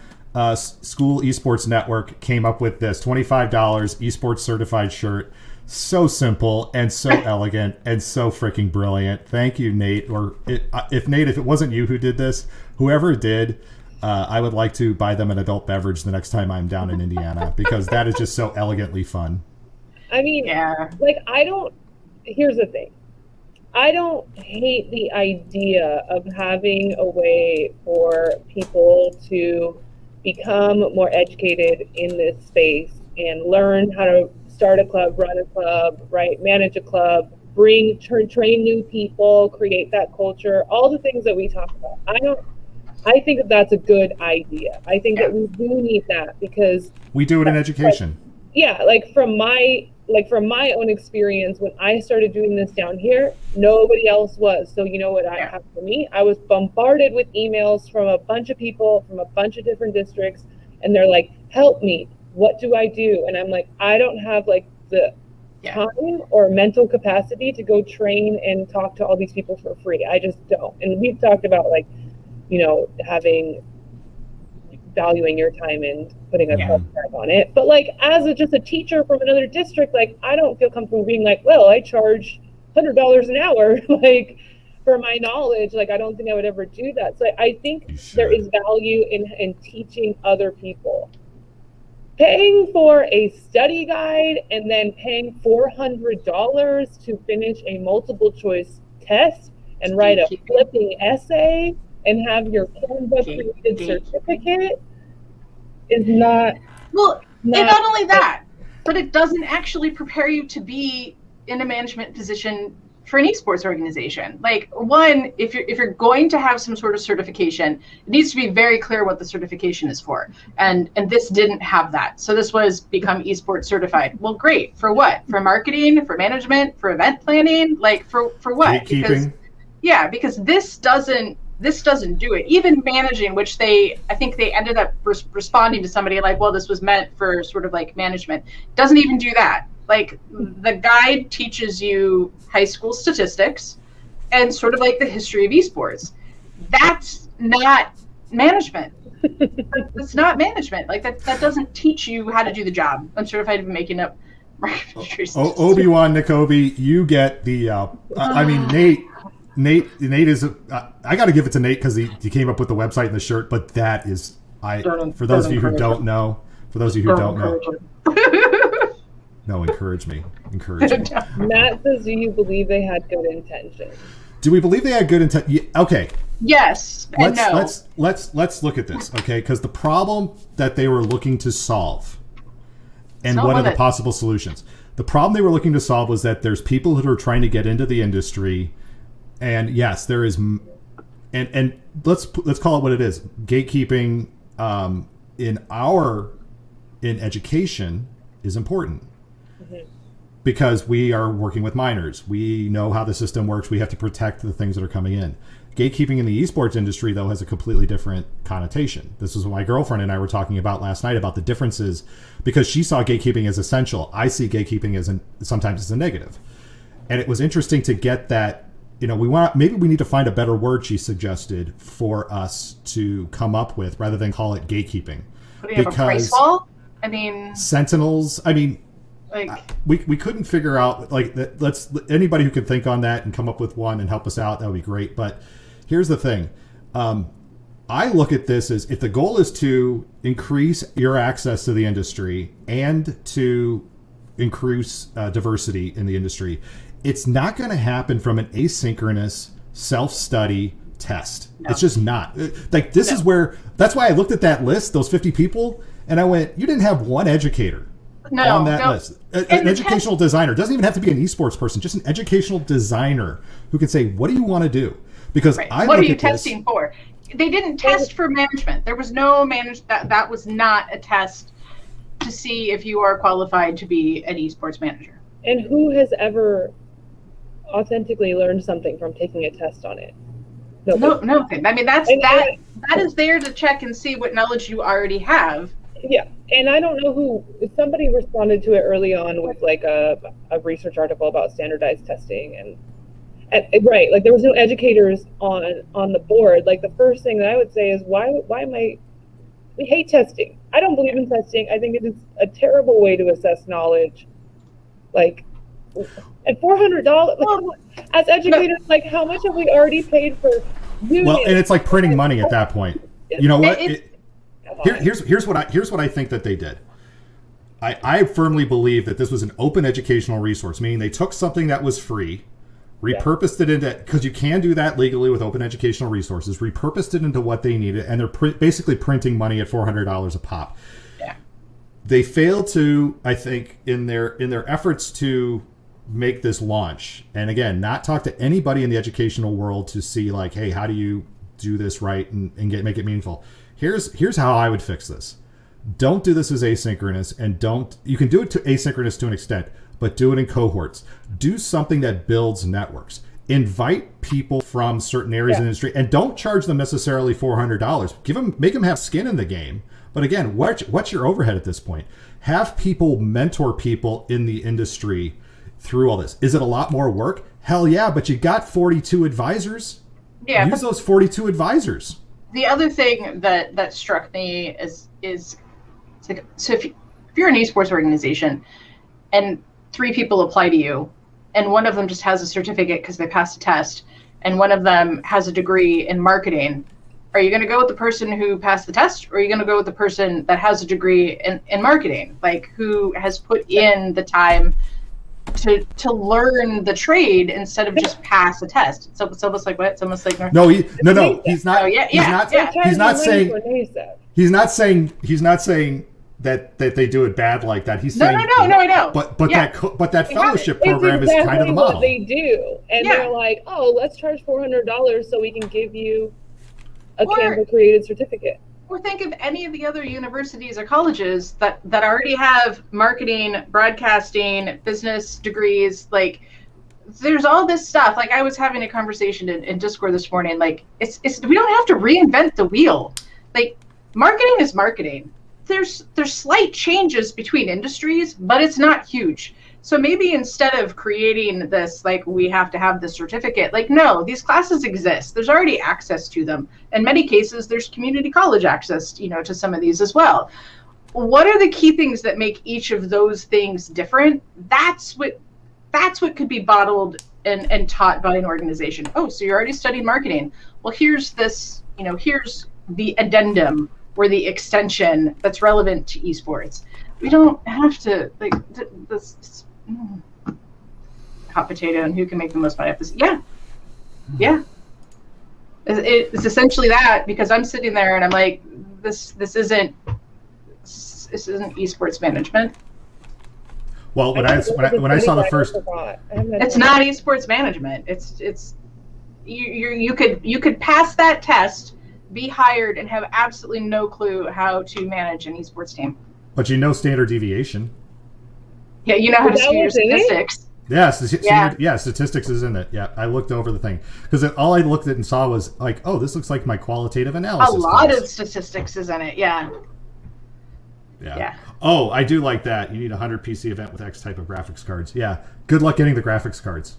School Esports Network came up with this $25 esports certified shirt. So simple and so elegant and so freaking brilliant. Thank you, Nate. Or if it wasn't you who did this, whoever did, I would like to buy them an adult beverage the next time I'm down in Indiana because that is just so elegantly fun. I mean, Yeah. Here's the thing. I don't hate the idea of having a way for people to become more educated in this space and learn how to start a club, run a club, right? Manage a club, train new people, create that culture, all the things that we talk about. I think that that's a good idea. I think that we do need that because we do it in education. from my own experience, when I started doing this down here, nobody else was. So you know what happened for me? I was bombarded with emails from a bunch of people from a bunch of different districts, and they're like, "Help me! What do I do?" And I'm like, I don't have the time or mental capacity to go train and talk to all these people for free. I just don't. And we've talked about valuing your time and putting a price tag on it. But as just a teacher from another district, I don't feel comfortable being like, well, I charge $100 an hour, for my knowledge. I don't think I would ever do that. So I think there is value in teaching other people. Paying for a study guide and then paying $400 to finish a multiple choice test and write a flipping essay and have your Canva created certificate is not. Well, and not only that, but it doesn't actually prepare you to be in a management position for an esports organization. One, if you're going to have some sort of certification, it needs to be very clear what the certification is for. And this didn't have that. So this was become esports certified. Well, great. For what? For marketing, for management, for event planning? For what? Gatekeeping. Because this doesn't do it. Even managing, which I think they ended up responding to somebody well, this was meant for sort of management, doesn't even do that. The guide teaches you high school statistics and sort of the history of esports. That's not management. That's not management. That doesn't teach you how to do the job. I'm certified in making up. Obi-Wan Nikobi, you get the. Nate is. I got to give it to Nate because he came up with the website and the shirt. But that is, for those of you who don't know, no, encourage me. Matt says, "Do you believe they had good intentions?" Do we believe they had good intent? Yeah, okay. Yes. And no. Let's look at this, okay? Because the problem that they were looking to solve, and what are the possible solutions? The problem they were looking to solve was that there's people who are trying to get into the industry. And yes, there is, and let's call it what it is. Gatekeeping in education is important because we are working with minors. We know how the system works. We have to protect the things that are coming in. Gatekeeping in the esports industry, though, has a completely different connotation. This is what my girlfriend and I were talking about last night about the differences because she saw gatekeeping as essential. I see gatekeeping as sometimes as a negative, and it was interesting to get that. Maybe we need to find a better word, she suggested, for us to come up with rather than call it gatekeeping. What do you have, a price wall? Sentinels. We couldn't figure out let's anybody who can think on that and come up with one and help us out, that would be great. But here's the thing. I look at this as if the goal is to increase your access to the industry and to increase diversity in the industry. It's not going to happen from an asynchronous self-study test. No. It's just not. This is where, that's why I looked at that list, those 50 people, and I went, you didn't have one educator on that list. An educational designer. Doesn't even have to be an esports person, just an educational designer who can say, what do you want to do? Because what are you testing for? They didn't test for management. There was no that was not a test to see if you are qualified to be an esports manager. And who has ever authentically learned something from taking a test on it. No. I mean, that is there to check and see what knowledge you already have. Yeah, and I don't know somebody responded to it early on with like a research article about standardized testing and right, like there was no educators on the board. Like the first thing that I would say is we hate testing. I don't believe in testing. I think it is a terrible way to assess knowledge. Like, at $400, as educators, like how much have we already paid for units? Well, and it's like printing money at that point. You know what? Here's what I think that they did. I firmly believe that this was an open educational resource, meaning they took something that was free, repurposed it into, because you can do that legally with open educational resources, repurposed it into what they needed, and they're basically printing money at $400 a pop. Yeah. They failed to, I think, in their efforts to make this launch, and again, not talk to anybody in the educational world to see like, hey, how do you do this right and make it meaningful? Here's how I would fix this. Don't do this as asynchronous, and you can do it to asynchronous to an extent, but do it in cohorts. Do something that builds networks. Invite people from certain areas of the industry, and don't charge them necessarily $400. Make them have skin in the game. But again, what's your overhead at this point? Have people mentor people in the industry through all this. Is it a lot more work? Hell yeah, but you got 42 advisors. Yeah. Use those 42 advisors. The other thing that struck me is like, so if you're an esports organization and 3 people apply to you, and one of them just has a certificate because they passed a test, and one of them has a degree in marketing, are you going to go with the person who passed the test, or are you going to go with the person that has a degree in marketing, like who has put in the time to learn the trade instead of just pass a test? So it's almost like what? It's almost like no, he's not. He's not saying that they do it bad like that. He's saying no, I know. But that fellowship program is kind of the model. What they do, and they're like, oh, let's charge $400 so we can give you a Canva created certificate. Or think of any of the other universities or colleges that already have marketing, broadcasting, business degrees. Like, there's all this stuff. Like, I was having a conversation in Discord this morning. Like, it's we don't have to reinvent the wheel. Like, marketing is marketing. There's slight changes between industries, but it's not huge. So maybe instead of creating this, like, we have to have this certificate, like, no, these classes exist. There's already access to them. In many cases, there's community college access, to some of these as well. What are the key things that make each of those things different? That's what could be bottled and taught by an organization. Oh, so you're already studying marketing. Well, here's this, here's the addendum or the extension that's relevant to esports. We don't have to, like, this hot potato and who can make the most money off this. Yeah. It's essentially that, because I'm sitting there and I'm like, this isn't esports management. Well, when I saw the first, it's not esports management. It's you could pass that test, be hired, and have absolutely no clue how to manage an esports team. But standard deviation. Yeah, you know how to skew your statistics. Yeah, statistics is in it. Yeah, I looked over the thing because all I looked at and saw was like, oh, this looks like my qualitative analysis. A lot of statistics is in it. Yeah. Oh, I do like that. You need a 100 PC event with X type of graphics cards. Yeah. Good luck getting the graphics cards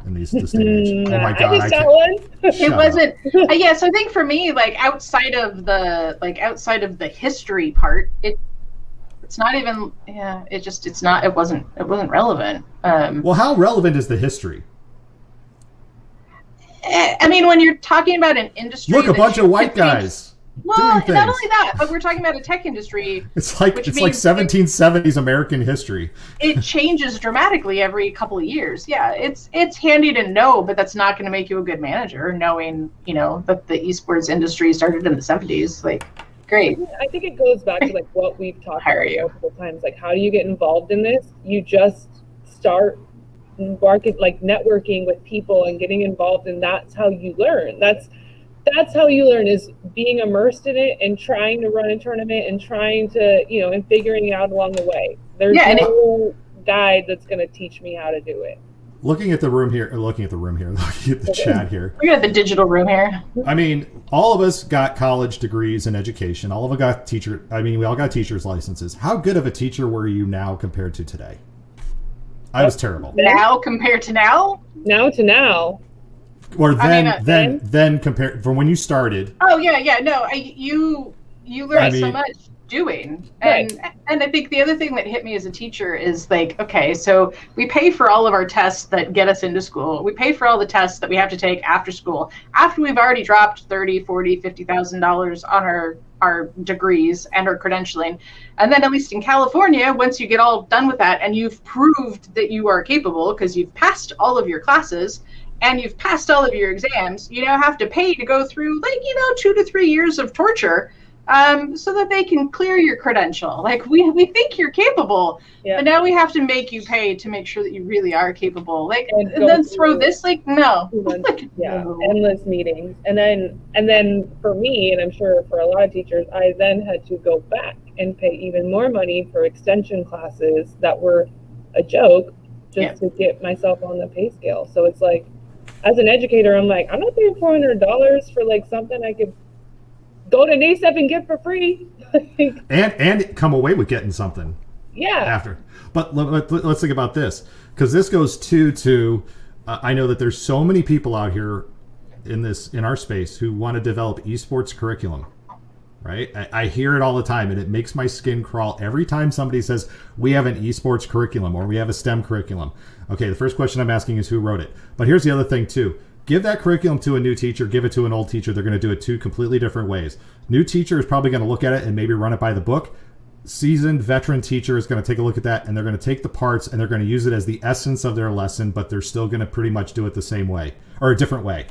in this day and age. Oh my god! I just got one. It wasn't. So I think for me, like outside of the history part, it's not even. Yeah, it's not. It wasn't relevant. Well, how relevant is the history? I mean, when you're talking about an industry, look, a bunch of white guys. Well, not only that, but we're talking about a tech industry. It's like 1770s American history. It changes dramatically every couple of years. Yeah, it's handy to know, but that's not going to make you a good manager. Knowing that the esports industry started in the 70s, like, great. I think it goes back to like what we've talked about multiple times. Like, how do you get involved in this? You just start networking with people and getting involved, and that's how you learn. That's how you learn, is being immersed in it and trying to run a tournament and trying to, and figuring it out along the way. There's no guide that's going to teach me how to do it. looking at the room here, looking at the chat here. We got the digital room here. I mean, all of us got college degrees in education. All of us got we all got teacher's licenses. How good of a teacher were you now compared to today? I was terrible. Now compared to now? Now to now. Or then compared from when you started. Oh yeah. No, you learn so much doing. And I think the other thing that hit me as a teacher is like, okay, so we pay for all of our tests that get us into school. We pay for all the tests that we have to take after school, after we've already dropped $30,000, $40,000, $50,000 on our degrees and our credentialing. And then at least in California, once you get all done with that and you've proved that you are capable because you've passed all of your classes and you've passed all of your exams, you now have to pay to go through 2 to 3 years of torture so that they can clear your credential. Like we think you're capable, but now we have to make you pay to make sure that you really are capable. Like and then throw this no. Endless meetings. And then for me, and I'm sure for a lot of teachers, I then had to go back and pay even more money for extension classes that were a joke just to get myself on the pay scale. So it's like, as an educator, I'm like, I'm not paying $400 for like something I could go to NASEP and get for free. and come away with getting something. Yeah. After. But let's think about this, because this goes to I know that there's so many people out here in our space who want to develop esports curriculum. Right? I hear it all the time, and it makes my skin crawl every time somebody says we have an esports curriculum or we have a STEM curriculum. Okay, the first question I'm asking is who wrote it. But here's the other thing too. Give that curriculum to a new teacher, give it to an old teacher. They're going to do it two completely different ways. New teacher is probably going to look at it and maybe run it by the book. Seasoned veteran teacher is going to take a look at that, and they're going to take the parts and they're going to use it as the essence of their lesson, but they're still going to pretty much do it the same way or a different way.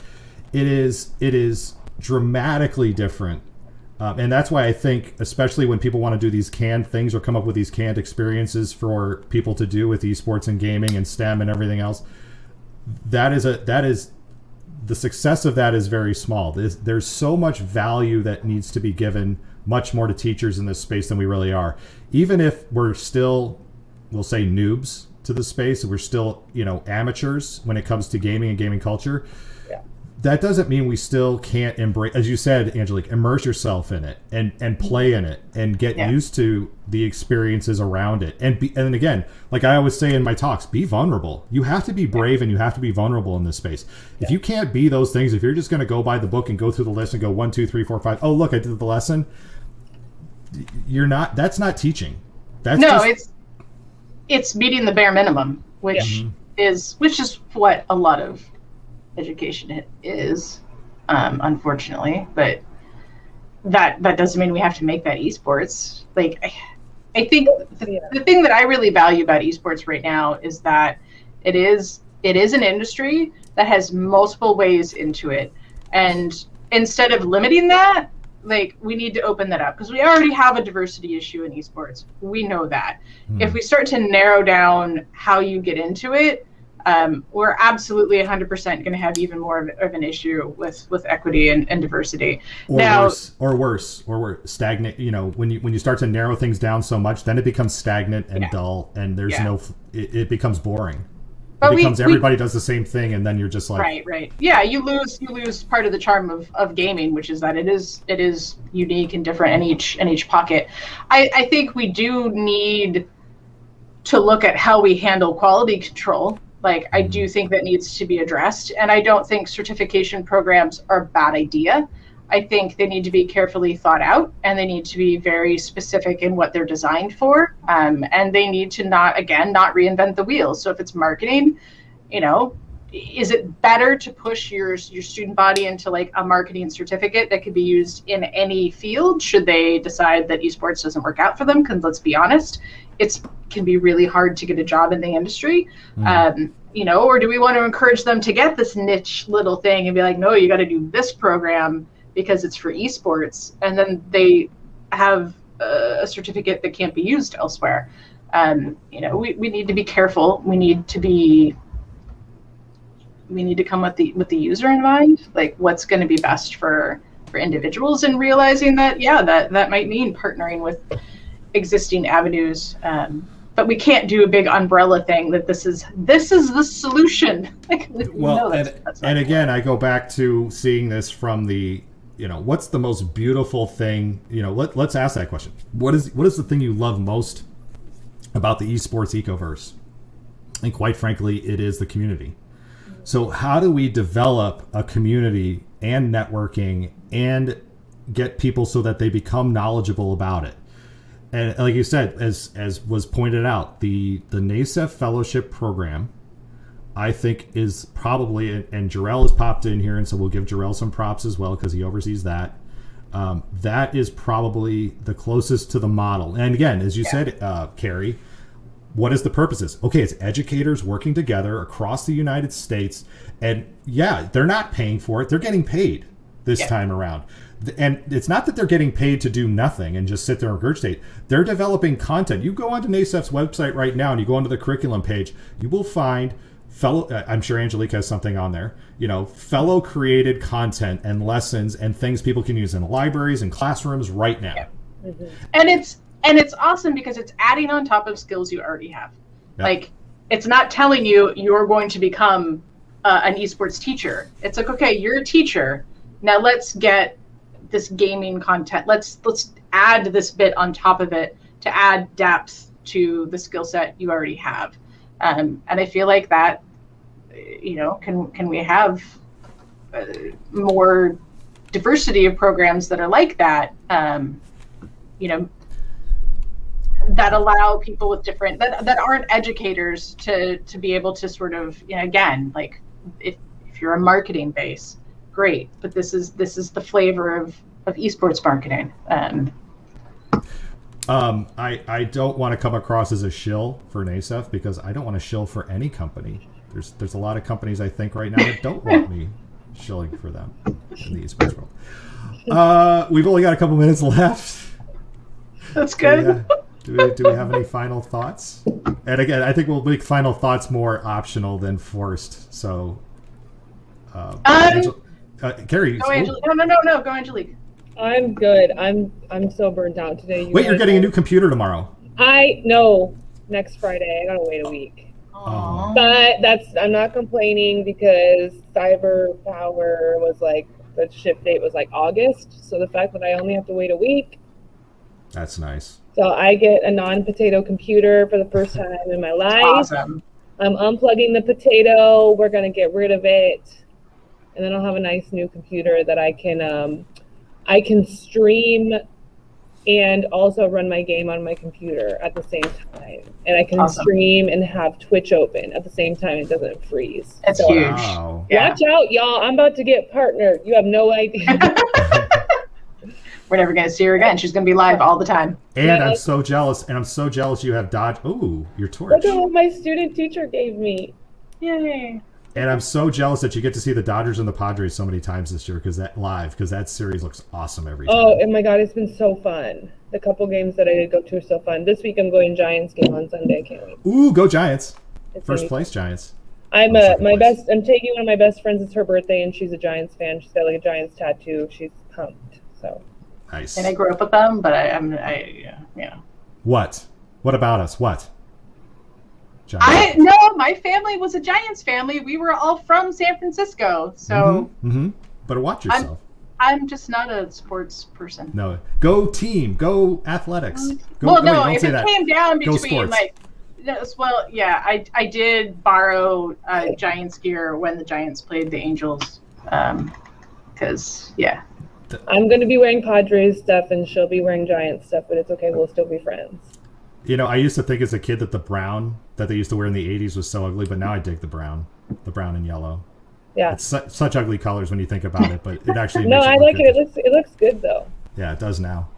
It is dramatically different. And that's why I think, especially when people want to do these canned things or come up with these canned experiences for people to do with esports and gaming and STEM and everything else, that is the success of that is very small. There's so much value that needs to be given much more to teachers in this space than we really are. Even if we're still, we'll say, noobs to the space, we're still, amateurs when it comes to gaming and gaming culture. That doesn't mean we still can't embrace, as you said, Angelique, immerse yourself in it and play in it and get used to the experiences around it. And again, like I always say in my talks, be vulnerable. You have to be brave and you have to be vulnerable in this space. If you can't be those things, if you're just going to go by the book and go through the list and go 1, 2, 3, 4, 5, oh, look, I did the lesson. That's not teaching. It's meeting the bare minimum, which is what a lot of education is, unfortunately, but that doesn't mean we have to make that esports. Like I think the thing that I really value about esports right now is that it is an industry that has multiple ways into it, and instead of limiting that, like we need to open that up because we already have a diversity issue in esports. We know that. If we start to narrow down how you get into it, we're absolutely 100% going to have even more of an issue with equity and diversity. Or worse, stagnant. When you start to narrow things down so much, then it becomes stagnant and dull, and there's it becomes boring. But everybody does the same thing, and then you're just like right. Yeah, you lose part of the charm of gaming, which is that it is unique and different in each pocket. I think we do need to look at how we handle quality control. Like, I do think that needs to be addressed, and I don't think certification programs are a bad idea. I think they need to be carefully thought out, and they need to be very specific in what they're designed for, and they need to not reinvent the wheel. So if it's marketing, is it better to push your student body into like a marketing certificate that could be used in any field should they decide that esports doesn't work out for them? Because let's be honest, it can be really hard to get a job in the industry. Or do we want to encourage them to get this niche little thing and be like, no, you got to do this program because it's for esports, and then they have a certificate that can't be used elsewhere. We need to be careful. We need to come with the user in mind, like what's going to be best for individuals, and realizing that that might mean partnering with existing avenues. but we can't do a big umbrella thing that this is the solution. Well, and again, I go back to seeing this from the, what's the most beautiful thing? Let's ask that question. What is the thing you love most about the esports ecoverse? And quite frankly, it is the community. So how do we develop a community and networking and get people so that they become knowledgeable about it? And like you said, as was pointed out, the NASEF Fellowship Program, I think, is probably, and Jarrell has popped in here, and so we'll give Jarrell some props as well because he oversees that. That is probably the closest to the model. And again, as you said, Carrie, what is the purposes? Okay, it's educators working together across the United States, and they're not paying for it; they're getting paid this time around. And it's not that they're getting paid to do nothing and just sit there and regurgitate. They're developing content. You go onto NASEF's website right now and you go onto the curriculum page, you will find I'm sure Angelique has something on there, fellow created content and lessons and things people can use in libraries and classrooms right now. Yeah. Mm-hmm. And it's awesome because it's adding on top of skills you already have. Yeah. Like, it's not telling you you're going to become an esports teacher. It's like, okay, you're a teacher. Now let's get this gaming content. Let's add this bit on top of it to add depth to the skill set you already have. And I feel like that, can we have more diversity of programs that are like that, that allow people with different, that aren't educators to be able to sort of, again, like if you're a marketing base, great, but this is the flavor of esports marketing. I don't want to come across as a shill for NASEF because I don't want to shill for any company. There's a lot of companies I think right now that don't want me shilling for them in the esports world. We've only got a couple minutes left. That's good. Do we have any final thoughts? And again, I think we'll make final thoughts more optional than forced. So, Carrie. Go Angelique. No. Go Angelique. I'm good. I'm so burnt out today. Wait, you're getting a new computer tomorrow. No, next Friday. I gotta wait a week. Aww. But I'm not complaining because Cyber Power was like, the ship date was like August. So the fact that I only have to wait a week. That's nice. So I get a non-potato computer for the first time in my life. Awesome. I'm unplugging the potato. We're gonna get rid of it, and then I'll have a nice new computer that I can stream and also run my game on my computer at the same time. And I can stream and have Twitch open at the same time. It doesn't freeze. That's huge. Wow. Watch out, y'all. I'm about to get partnered. You have no idea. We're never going to see her again. She's going to be live all the time. And I'm so jealous. You have Dodge. Ooh, your torch. Look at what my student teacher gave me. Yay. And I'm so jealous that you get to see the Dodgers and the Padres so many times this year because that series looks awesome every time. Oh, and my God, it's been so fun. The couple games that I did go to are so fun. This week I'm going Giants game on Sunday. Can't wait. Ooh, go Giants. First place Giants. I'm taking one of my best friends. It's her birthday and she's a Giants fan. She's got like a Giants tattoo. She's pumped. So nice. And I grew up with them, but What? What about us? What? No, my family was a Giants family. We were all from San Francisco, so. Mm-hmm. But watch yourself. I'm just not a sports person. No, go team, go athletics. If it came down between I did borrow Giants gear when the Giants played the Angels, because I'm going to be wearing Padres stuff and she'll be wearing Giants stuff, but it's okay. We'll still be friends. I used to think as a kid that the brown that they used to wear in the 80s was so ugly, but now I dig the brown and yellow. Yeah. It's such ugly colors when you think about it, but it actually No, makes I like it. It looks good, though. Yeah, it does now.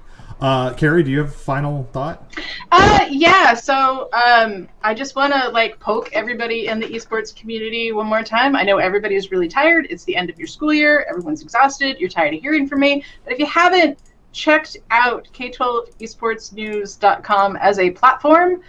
Carrie, do you have a final thought? So I just want to poke everybody in the esports community one more time. I know everybody is really tired. It's the end of your school year. Everyone's exhausted. You're tired of hearing from me. But if you haven't checked out K12esportsnews.com as a platform,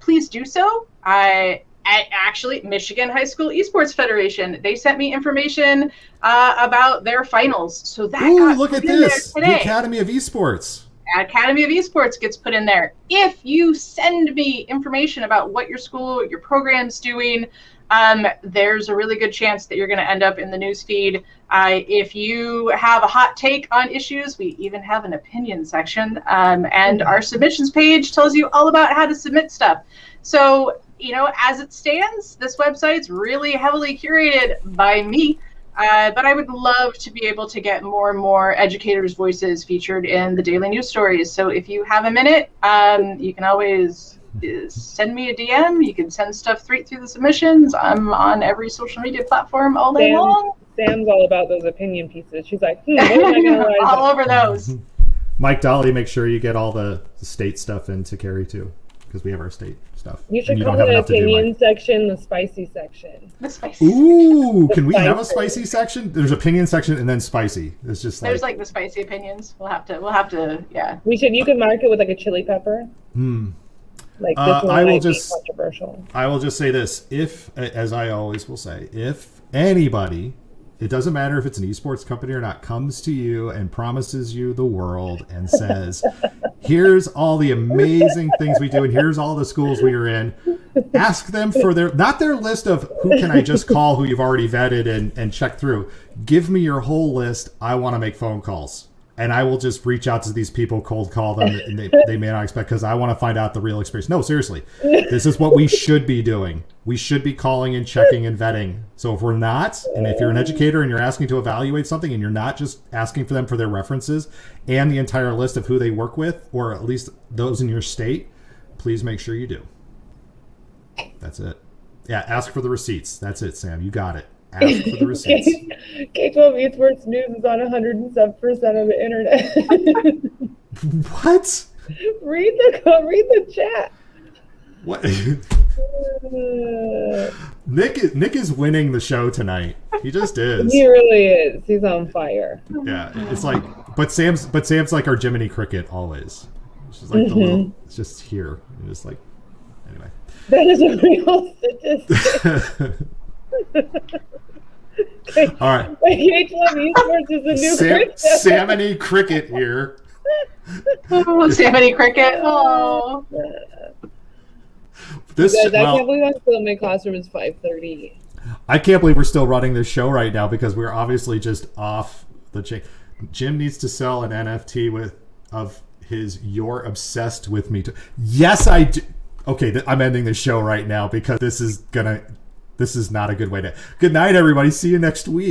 please do so. Actually, Michigan High School Esports Federation, they sent me information about their finals. So that look at this. The Academy of Esports. Academy of Esports gets put in there. If you send me information about what your school, your program's doing, there's a really good chance that you're going to end up in the newsfeed. If you have a hot take on issues, we even have an opinion section. And our submissions page tells you all about how to submit stuff. So, as it stands, this website's really heavily curated by me. But I would love to be able to get more and more educators' voices featured in the daily news stories. So if you have a minute, you can always send me a DM. You can send stuff straight through the submissions. I'm on every social media platform all day long. Sam's all about those opinion pieces. She's like, what am I going to write all about? over those. Mike Dolly, make sure you get all the state stuff into Carrie too, because we have our state stuff. You should call it the opinion section, the spicy section. The spicy. Ooh, can we have a spicy section? There's opinion section and then spicy. It's just like there's like the spicy opinions. We'll have to. Yeah. You can mark it with like a chili pepper. Like this one might be controversial. I will just say this: if, as I always will say, if anybody, it doesn't matter if it's an esports company or not, comes to you and promises you the world and says, here's all the amazing things we do and here's all the schools we are in, ask them for not their list of who can I just call who you've already vetted and checked through. Give me your whole list. I want to make phone calls. And I will just reach out to these people, cold call them, and they may not expect, because I want to find out the real experience. No, seriously. This is what we should be doing. We should be calling and checking and vetting. So if we're not, and if you're an educator and you're asking to evaluate something and you're not just asking for them for their references and the entire list of who they work with, or at least those in your state, please make sure you do. That's it. Yeah, ask for the receipts. That's it, Sam. You got it. Ask for the receipts. K-12 Esports News is on 107% of the internet. What? Read the chat. What? Nick is winning the show tonight. He just is. He really is. He's on fire. Yeah, it's like, but Sam's like our Jiminy Cricket always. She's like the little, it's just here. And just like, anyway. That is a real statistic. All right. K-12 Esports is a new cricket. Salmony Cricket here. Oh, Salmony Cricket. Oh. Guys, I can't believe I'm still in my classroom. It's 5:30. I can't believe we're still running this show right now because we're obviously just off the chain. Jim needs to sell an NFT of his "You're Obsessed with Me." Yes, I do. Okay, I'm ending the show right now because this is not a good way to. Good night, everybody. See you next week.